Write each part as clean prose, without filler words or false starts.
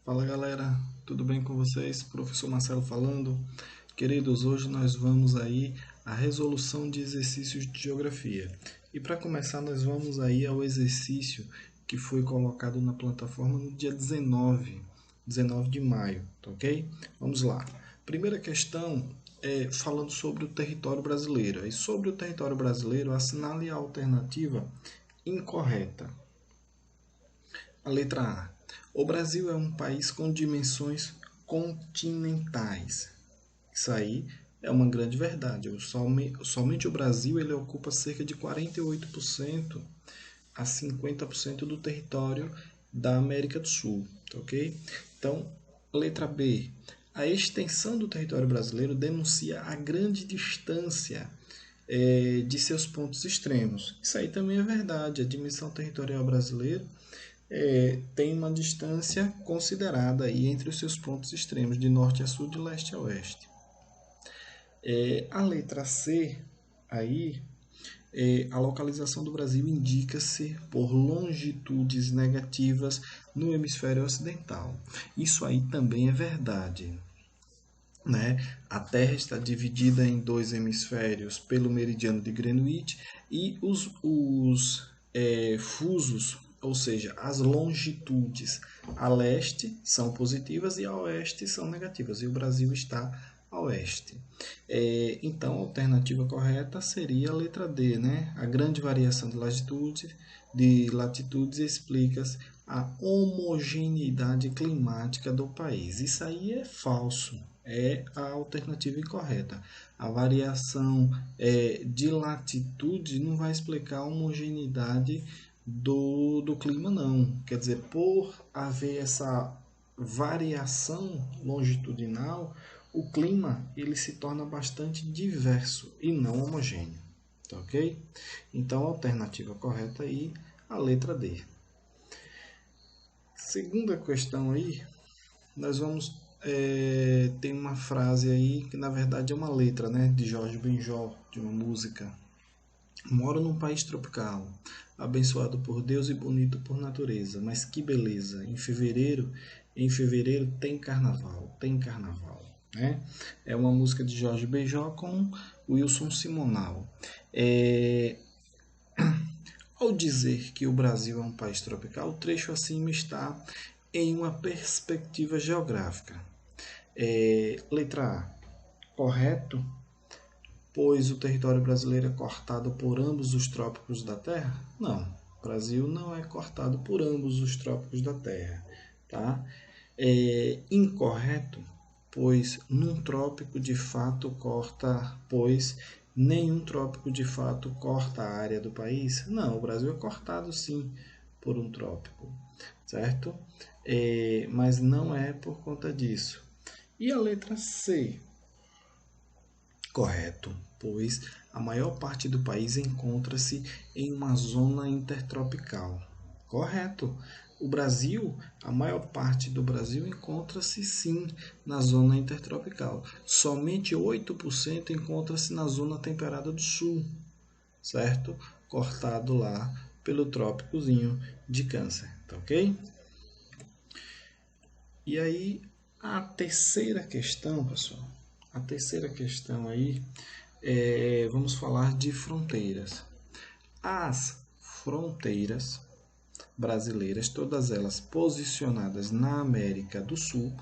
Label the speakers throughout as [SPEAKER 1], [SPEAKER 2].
[SPEAKER 1] Fala galera, tudo bem com vocês? Professor Marcelo falando. Queridos, hoje nós vamos aí à resolução de exercícios de geografia. E para começar, nós vamos aí ao exercício que foi colocado na plataforma no dia 19 de maio, tá ok? Vamos lá. Primeira questão é falando sobre o território brasileiro. E sobre o território brasileiro, assinale a alternativa incorreta. A letra A. O Brasil é um país com dimensões continentais. Isso aí é uma grande verdade. Somente o Brasil ele ocupa cerca de 48% a 50% do território da América do Sul. Tá ok? Então, letra B. A extensão do território brasileiro denuncia a grande distância de seus pontos extremos. Isso aí também é verdade. A dimensão territorial brasileira tem uma distância considerada aí entre os seus pontos extremos, de norte a sul, de leste a oeste. A letra C, aí, a localização do Brasil indica-se por longitudes negativas no hemisfério ocidental. Isso aí também é verdade. Né? A Terra está dividida em dois hemisférios pelo meridiano de Greenwich e os fusos, ou seja, as longitudes a leste são positivas e a oeste são negativas, e o Brasil está a oeste. Então, a alternativa correta seria a letra D, né? A grande variação de latitudes explica a homogeneidade climática do país. Isso aí é falso, é a alternativa incorreta. A variação de latitude não vai explicar a homogeneidade do clima, não. Quer dizer, por haver essa variação longitudinal, o clima ele se torna bastante diverso e não homogêneo. Tá ok? Então, a alternativa correta aí, a letra D. Segunda questão aí, nós vamos ter uma frase aí que na verdade é uma letra, né, de Jorge Benjor, de uma música. Moro num país tropical, abençoado por Deus e bonito por natureza, mas que beleza! Em fevereiro tem carnaval, né? É uma música de Jorge Benjor com Wilson Simonal. Ao dizer que o Brasil é um país tropical, o trecho acima está em uma perspectiva geográfica. Letra A. Correto, pois o território brasileiro é cortado por ambos os trópicos da Terra? Não, o Brasil não é cortado por ambos os trópicos da Terra. Tá? Incorreto, pois num trópico de fato corta, pois nenhum trópico de fato corta a área do país? Não, o Brasil é cortado sim por um trópico, certo? Mas não é por conta disso. E a letra C? Correto, pois a maior parte do país encontra-se em uma zona intertropical. Correto. O Brasil, a maior parte do Brasil encontra-se sim na zona intertropical. Somente 8% encontra-se na zona temperada do sul, certo? Cortado lá pelo trópicozinho de Câncer, tá ok? E aí, a terceira questão, pessoal, a terceira questão aí, vamos falar de fronteiras. As fronteiras brasileiras, todas elas posicionadas na América do Sul,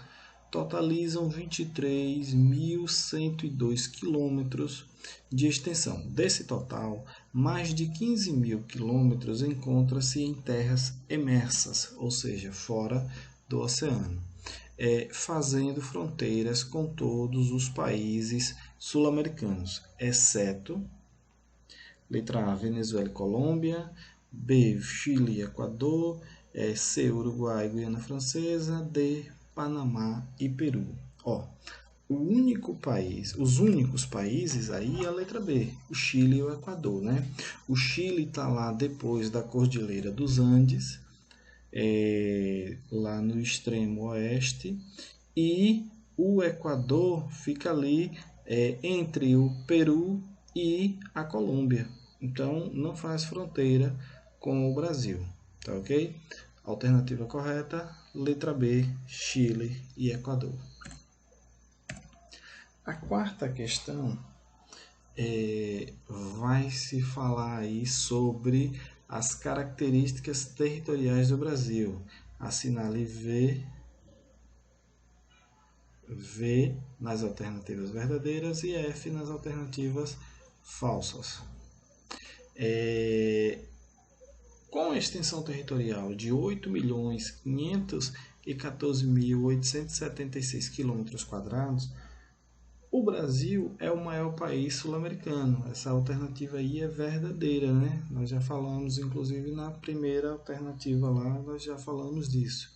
[SPEAKER 1] totalizam 23.102 quilômetros de extensão. Desse total, mais de 15.000 quilômetros encontram-se em terras emersas, ou seja, fora do oceano, fazendo fronteiras com todos os países sul-americanos, exceto letra A, Venezuela e Colômbia, B, Chile e Equador, C, Uruguai e Guiana Francesa, D, Panamá e Peru. Os únicos países aí é a letra B, o Chile e o Equador, né? O Chile está lá depois da Cordilheira dos Andes, lá no extremo oeste, e o Equador fica ali entre o Peru e a Colômbia. Então, não faz fronteira com o Brasil, tá ok? Alternativa correta, letra B, Chile e Equador. A quarta questão vai se falar aí sobre as características territoriais do Brasil. Assinale V nas alternativas verdadeiras e F nas alternativas falsas. Com a extensão territorial de 8.514.876 km², o Brasil é o maior país sul-americano. Essa alternativa aí é verdadeira, né? Nós já falamos, inclusive, na primeira alternativa lá, nós já falamos disso.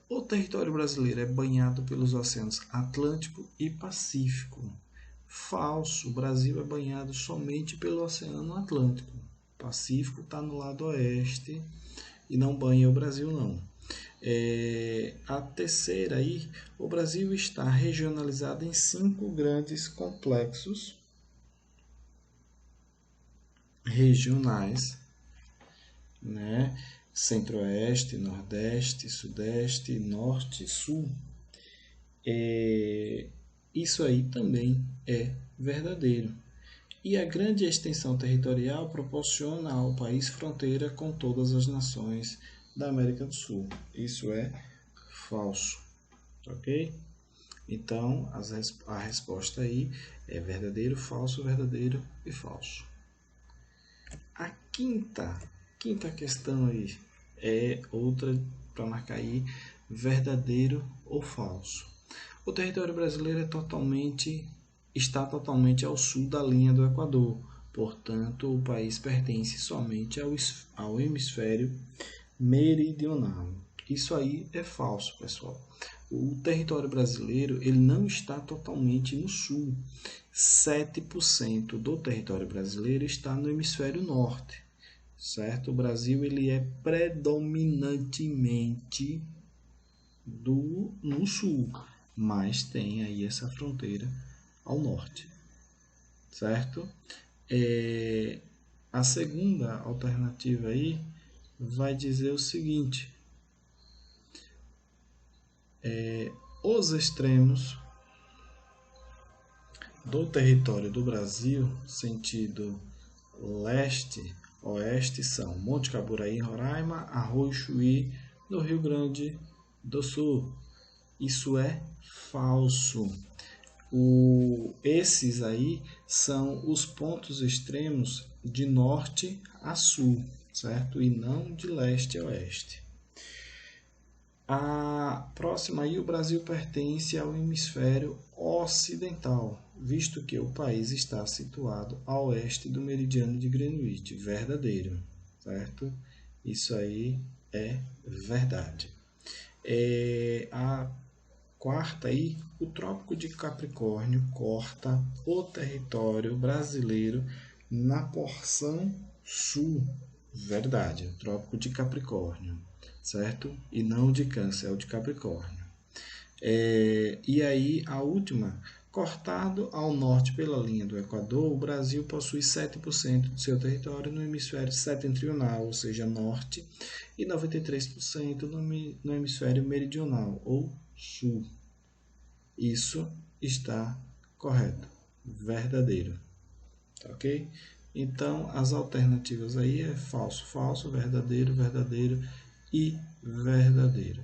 [SPEAKER 1] O território brasileiro é banhado pelos oceanos Atlântico e Pacífico. Falso, o Brasil é banhado somente pelo Oceano Atlântico. O Pacífico está no lado oeste e não banha o Brasil, não. A terceira aí, o Brasil está regionalizado em 5 grandes complexos regionais, né? Centro-Oeste, Nordeste, Sudeste, Norte e Sul. Isso aí também é verdadeiro. E a grande extensão territorial proporciona ao país fronteira com todas as nações da América do Sul. Isso é falso, ok? Então, a resposta aí é verdadeiro, falso e falso. A quinta questão aí é outra para marcar aí verdadeiro ou falso. O território brasileiro está totalmente ao sul da linha do Equador. Portanto, o país pertence somente ao hemisfério meridional. Isso aí é falso, pessoal. O território brasileiro ele não está totalmente no sul. 7% do território brasileiro está no hemisfério norte, certo? O Brasil ele é predominantemente no sul, mas tem aí essa fronteira ao norte, certo? A segunda alternativa aí vai dizer o seguinte: os extremos do território do Brasil, sentido leste-oeste, são Monte Caburaí, Roraima, Arroio Chuí, no Rio Grande do Sul. Isso é falso. Esses aí são os pontos extremos de norte a sul, certo? E não de leste a oeste. A próxima aí, o Brasil pertence ao hemisfério ocidental, visto que o país está situado a oeste do meridiano de Greenwich. Verdadeiro, certo? Isso aí é verdade. A quarta aí, o Trópico de Capricórnio corta o território brasileiro na porção sul. Verdade, o Trópico de Capricórnio, certo? E não de Câncer, é o de Capricórnio. E aí, a última, cortado ao norte pela linha do Equador, o Brasil possui 7% do seu território no hemisfério setentrional, ou seja, norte, e 93% no hemisfério meridional, ou sul. Isso está correto, verdadeiro, ok? Então, as alternativas aí é falso, falso, verdadeiro, verdadeiro e verdadeiro.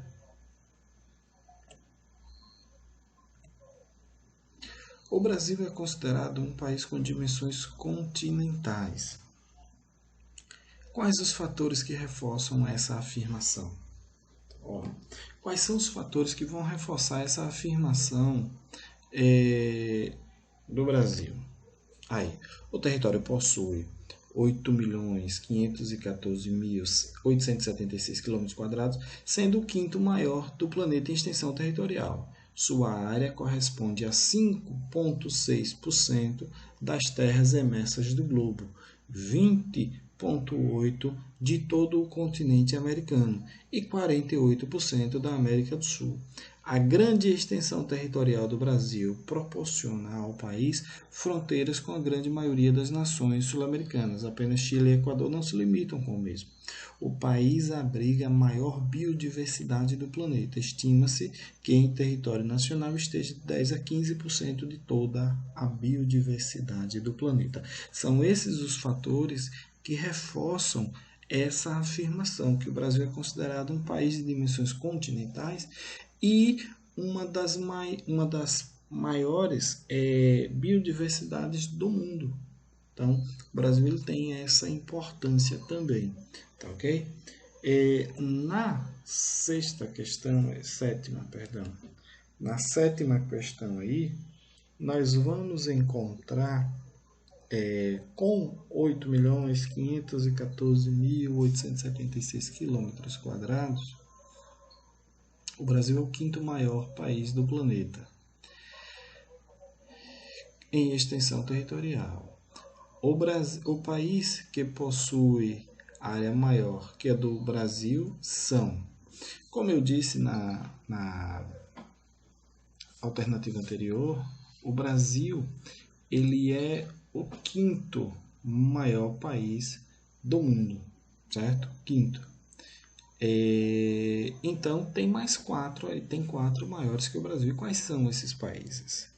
[SPEAKER 1] O Brasil é considerado um país com dimensões continentais. Quais os fatores que reforçam essa afirmação? Quais são os fatores que vão reforçar essa afirmação do Brasil? Aí, o território possui 8.514.876 km², sendo o quinto maior do planeta em extensão territorial. Sua área corresponde a 5,6% das terras emersas do globo, 20,8% de todo o continente americano e 48% da América do Sul. A grande extensão territorial do Brasil proporciona ao país fronteiras com a grande maioria das nações sul-americanas. Apenas Chile e Equador não se limitam com o mesmo. O país abriga a maior biodiversidade do planeta. Estima-se que em território nacional esteja de 10 a 15% de toda a biodiversidade do planeta. São esses os fatores que reforçam essa afirmação que o Brasil é considerado um país de dimensões continentais e uma das maiores biodiversidades do mundo. Então, o Brasil ele tem essa importância também, tá ok? Na sétima questão aí, nós vamos encontrar com 8.514.876 quilômetros quadrados, o Brasil é o quinto maior país do planeta em extensão territorial. O país que possui área maior que a do Brasil são, como eu disse na alternativa anterior, o Brasil ele é o quinto maior país do mundo, certo? Quinto. Então tem mais quatro, tem quatro maiores que o Brasil. E quais são esses países?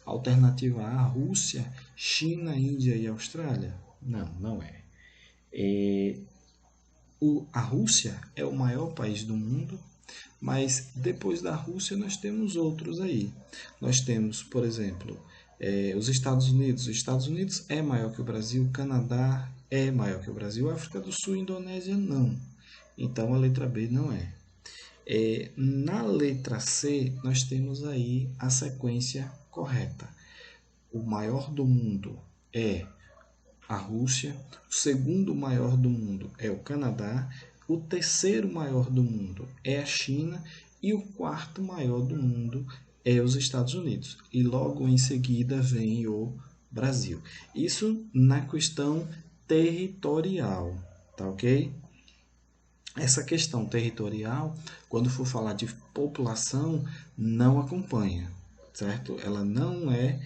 [SPEAKER 1] Alternativa A, Rússia, China, Índia e Austrália? Não, não é. A Rússia é o maior país do mundo, mas depois da Rússia nós temos outros aí. Nós temos, por exemplo, os Estados Unidos. Os Estados Unidos é maior que o Brasil, o Canadá é maior que o Brasil, a África do Sul e a Indonésia não. Então a letra B não é. Na letra C, nós temos aí a sequência correta. O maior do mundo é a Rússia, o segundo maior do mundo é o Canadá, o terceiro maior do mundo é a China e o quarto maior do mundo é os Estados Unidos. E logo em seguida vem o Brasil. Isso na questão territorial, tá ok? Essa questão territorial, quando for falar de população, não acompanha, certo? Ela não é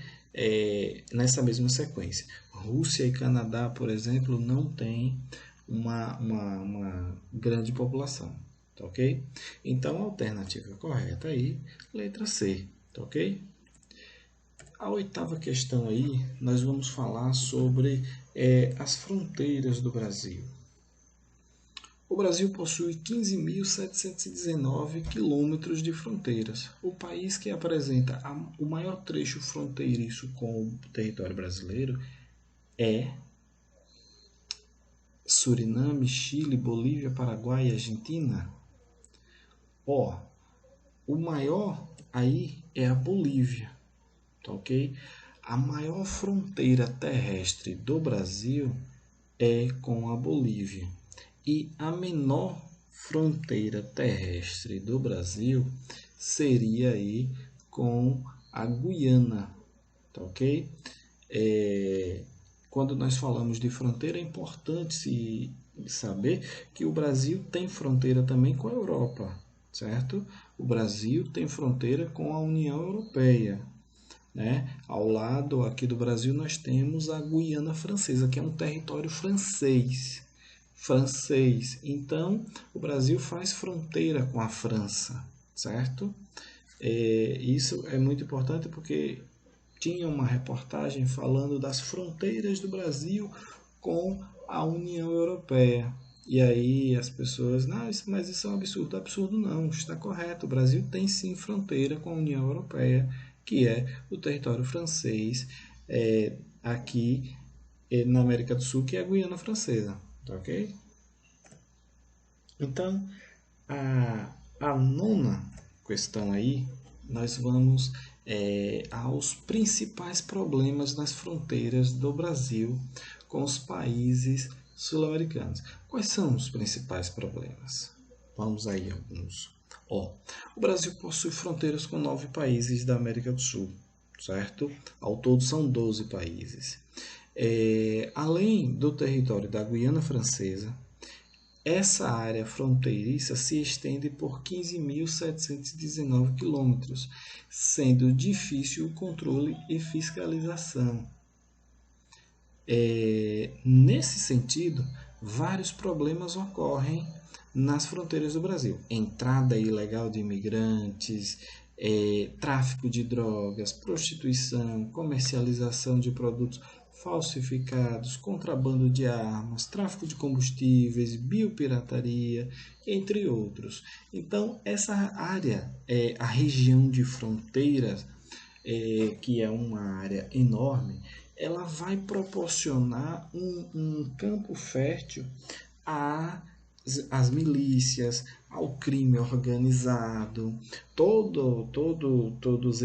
[SPEAKER 1] nessa mesma sequência. Rússia e Canadá, por exemplo, não têm uma grande população, tá ok? Então, a alternativa correta aí, letra C, tá ok? A oitava questão aí, nós vamos falar sobre as fronteiras do Brasil. O Brasil possui 15.719 quilômetros de fronteiras. O país que apresenta o maior trecho fronteiriço com o território brasileiro é Suriname, Chile, Bolívia, Paraguai e Argentina. O maior aí é a Bolívia, tá ok? A maior fronteira terrestre do Brasil é com a Bolívia. E a menor fronteira terrestre do Brasil seria aí com a Guiana, tá ok? Quando nós falamos de fronteira, é importante saber que o Brasil tem fronteira também com a Europa, certo? O Brasil tem fronteira com a União Europeia, né? Ao lado aqui do Brasil nós temos a Guiana Francesa, que é um território francês. Então, o Brasil faz fronteira com a França, certo? Isso é muito importante porque tinha uma reportagem falando das fronteiras do Brasil com a União Europeia. E aí as pessoas, não, mas isso é um absurdo. Absurdo não, está correto. O Brasil tem sim fronteira com a União Europeia, que é o território francês, aqui na América do Sul, que é a Guiana Francesa. Tá ok? Então, a nona questão aí, nós vamos aos principais problemas nas fronteiras do Brasil com os países sul-americanos. Quais são os principais problemas? Vamos aí alguns. O Brasil possui fronteiras com 9 países da América do Sul, certo? Ao todo são 12 países. Além do território da Guiana Francesa, essa área fronteiriça se estende por 15.719 quilômetros, sendo difícil o controle e fiscalização. Nesse sentido, vários problemas ocorrem nas fronteiras do Brasil. Entrada ilegal de imigrantes, tráfico de drogas, prostituição, comercialização de produtos falsificados, contrabando de armas, tráfico de combustíveis, biopirataria, entre outros. Então, essa área, a região de fronteiras, que é uma área enorme, ela vai proporcionar um campo fértil às milícias, ao crime organizado, todos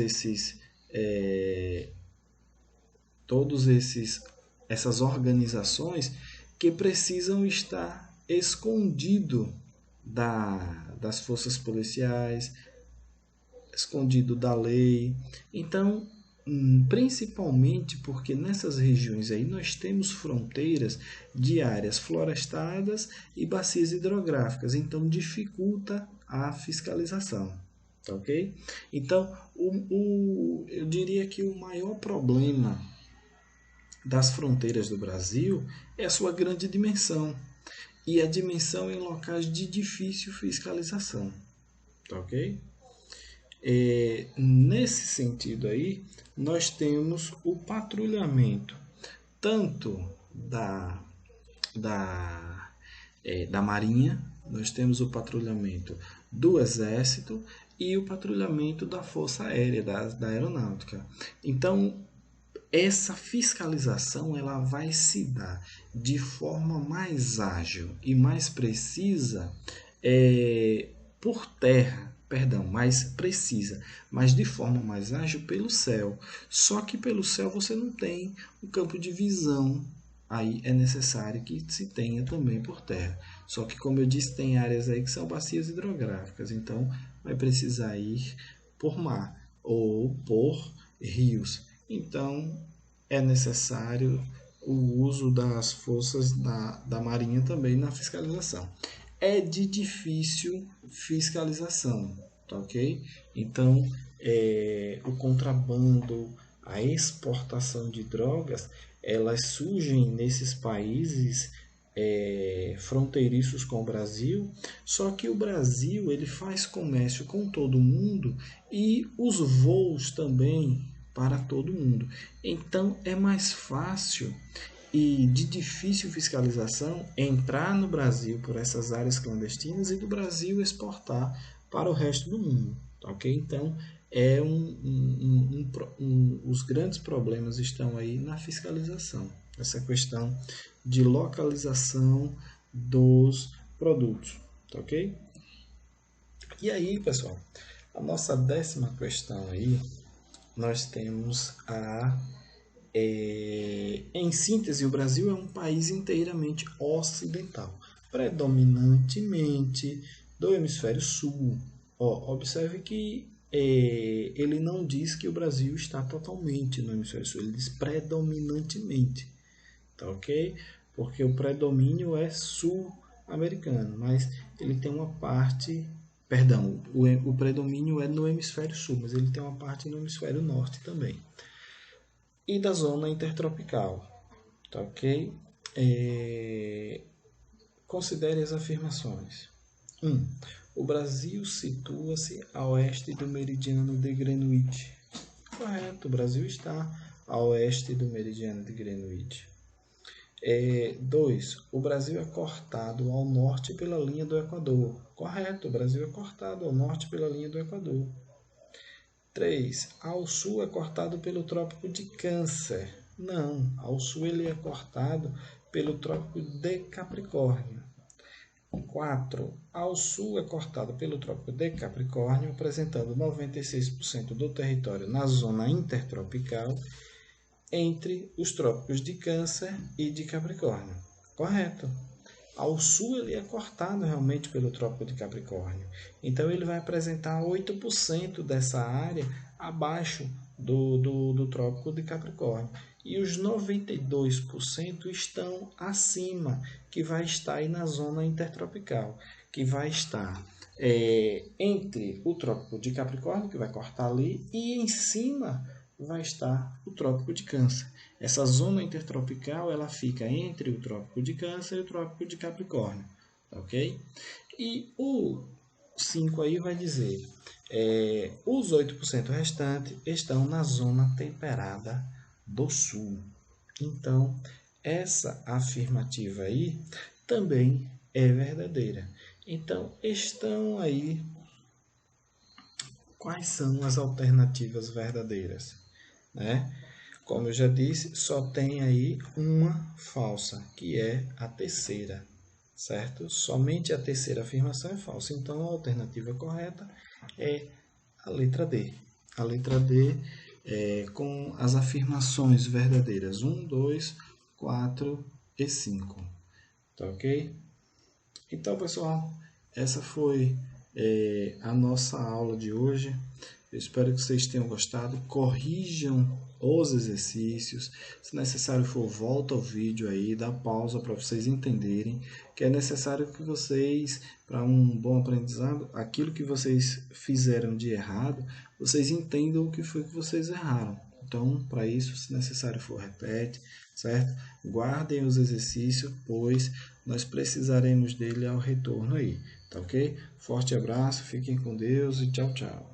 [SPEAKER 1] essas organizações que precisam estar escondido das forças policiais, escondido da lei. Então, principalmente porque nessas regiões aí nós temos fronteiras de áreas florestadas e bacias hidrográficas, então dificulta a fiscalização, tá ok? Então, eu diria que o maior problema das fronteiras do Brasil é a sua grande dimensão e a dimensão em locais de difícil fiscalização, tá ok? Nesse sentido aí, nós temos o patrulhamento tanto da Marinha, nós temos o patrulhamento do Exército e o patrulhamento da Força Aérea, da Aeronáutica. Então, essa fiscalização ela vai se dar de forma mais ágil e mais precisa por terra, mais precisa, mas de forma mais ágil pelo céu. Só que pelo céu você não tem um campo de visão, aí é necessário que se tenha também por terra. Só que, como eu disse, tem áreas aí que são bacias hidrográficas, então vai precisar ir por mar ou por rios. Então, é necessário o uso das forças da Marinha também na fiscalização. É de difícil fiscalização, tá ok? Então, o contrabando, a exportação de drogas, elas surgem nesses países fronteiriços com o Brasil, só que o Brasil ele faz comércio com todo mundo e os voos também para todo mundo. Então é mais fácil e de difícil fiscalização entrar no Brasil por essas áreas clandestinas e do Brasil exportar para o resto do mundo, ok? Então os grandes problemas estão aí na fiscalização, essa questão de localização dos produtos, ok? E aí, pessoal, a nossa 10ª questão aí, nós temos em síntese, o Brasil é um país inteiramente ocidental, predominantemente do hemisfério sul. Observe que ele não diz que o Brasil está totalmente no hemisfério sul, ele diz predominantemente, tá ok? Porque o predomínio é sul-americano, mas ele tem uma parte, o predomínio é no hemisfério sul, mas ele tem uma parte no hemisfério norte também. E da zona intertropical, tá ok? Considere as afirmações. 1. O Brasil situa-se a oeste do meridiano de Greenwich. Correto, o Brasil está a oeste do meridiano de Greenwich. 2. O Brasil é cortado ao norte pela linha do Equador. Correto, o Brasil é cortado ao norte pela linha do Equador. 3. Ao sul é cortado pelo Trópico de Câncer. Não, ao sul ele é cortado pelo Trópico de Capricórnio. 4. Ao sul é cortado pelo Trópico de Capricórnio, apresentando 96% do território na zona intertropical entre os trópicos de Câncer e de Capricórnio. Correto. Ao sul ele é cortado realmente pelo Trópico de Capricórnio. Então ele vai apresentar 8% dessa área abaixo do Trópico de Capricórnio. e os 92% estão acima, que vai estar aí na zona intertropical, que vai estar entre o Trópico de Capricórnio, que vai cortar ali, e em cima vai estar o Trópico de Câncer. Essa zona intertropical ela fica entre o Trópico de Câncer e o Trópico de Capricórnio, ok? E o 5 aí vai dizer, os 8% restantes estão na zona temperada do Sul. Então, essa afirmativa aí também é verdadeira. Então, estão aí. Quais são as alternativas verdadeiras? Né? Como eu já disse, só tem aí uma falsa, que é a terceira, certo? Somente a terceira afirmação é falsa. Então, a alternativa correta é a letra D. A letra D com as afirmações verdadeiras 1, 2, 4 e 5. Tá ok? Então, pessoal, essa foi a nossa aula de hoje. Eu espero que vocês tenham gostado. Corrijam os exercícios. Se necessário for, volta ao vídeo aí, dá pausa para vocês entenderem que é necessário que vocês, para um bom aprendizado, aquilo que vocês fizeram de errado, vocês entendam o que foi que vocês erraram. Então, para isso, se necessário for, repete, certo? Guardem os exercícios, pois nós precisaremos dele ao retorno aí, tá ok? Forte abraço, fiquem com Deus e tchau, tchau.